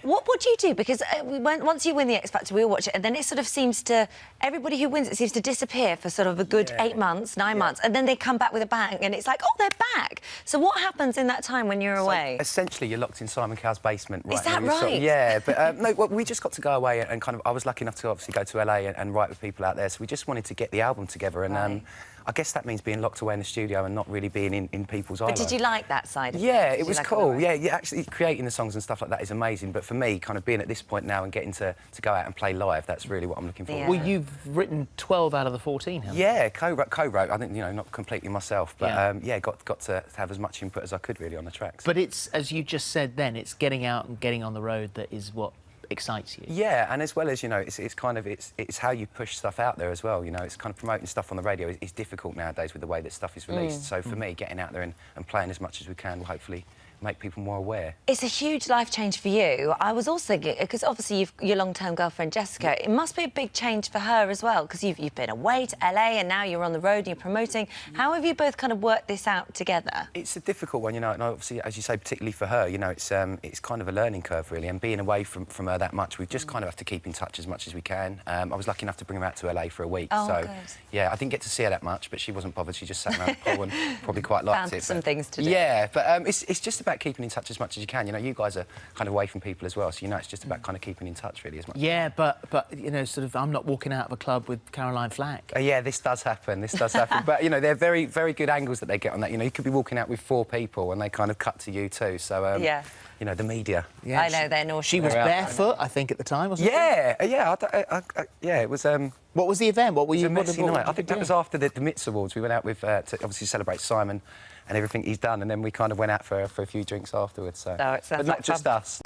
What do you do? Because once you win the X Factor, we all watch it, and then it sort of seems to... Everybody who wins it seems to disappear for sort of a good 8 months, 9 months, and then they come back with a bang, and it's like, oh, they're back. So what happens in that time when you're away? Essentially, you're locked in Simon Cowell's basement. Right. Is that right? Sort of, yeah, but no, well, we just got to go away and kind of... I was lucky enough to obviously go to LA and write with people out there, so we just wanted to get the album together, and I guess that means being locked away in the studio and not really being in people's eyes. But did you like that side of it? Yeah, it was cool. Yeah, actually creating the songs and stuff like that is amazing. But for me, kind of being at this point now and getting to go out and play live, that's really what I'm looking for. Well, you've written 12 out of the 14, haven't you? Yeah, co-wrote. I think, you know, not completely myself, but yeah, got to have as much input as I could really on the tracks. But it's, as you just said then, it's getting out and getting on the road that is what excites you. Yeah, and as well as, you know, it's kind of it's how you push stuff out there as well. You know, it's kind of promoting stuff on the radio is difficult nowadays with the way that stuff is released. So for me, getting out there and playing as much as we can will hopefully make people more aware. It's a huge life change for you. I was also, because obviously your long-term girlfriend Jessica, it must be a big change for her as well, because you've been away to LA and now you're on the road and you're promoting. How have you both kind of worked this out together? It's a difficult one, you know, and obviously, as you say, particularly for her, you know, it's kind of a learning curve really, and being away from her that much, we've just kind of have to keep in touch as much as we can. I was lucky enough to bring her out to LA for a week, so good. Yeah, I didn't get to see her that much, but she wasn't bothered. She just sat around the pool and probably quite liked it. Found some things to do. Yeah, but it's just about keeping in touch as much as you can. You know, you guys are kind of away from people as well, so you know it's just about kind of keeping in touch really as much. Yeah, but you know, sort of, I'm not walking out of a club with Caroline Flack. Yeah, this does happen. This does happen. But you know, they're very, very good angles that they get on that. You know, you could be walking out with 4 people and they kind of cut to you too. So yeah. You know, the media. Yeah, I know, they're naughty. She was barefoot, I think, at the time, wasn't she? Yeah, yeah, it was... What was the event? What were you... It was a messy night. I think that was after the MITS Awards. We went out with, to obviously celebrate Simon and everything he's done, and then we kind of went out for a few drinks afterwards, so... Oh, it sounds but not just us.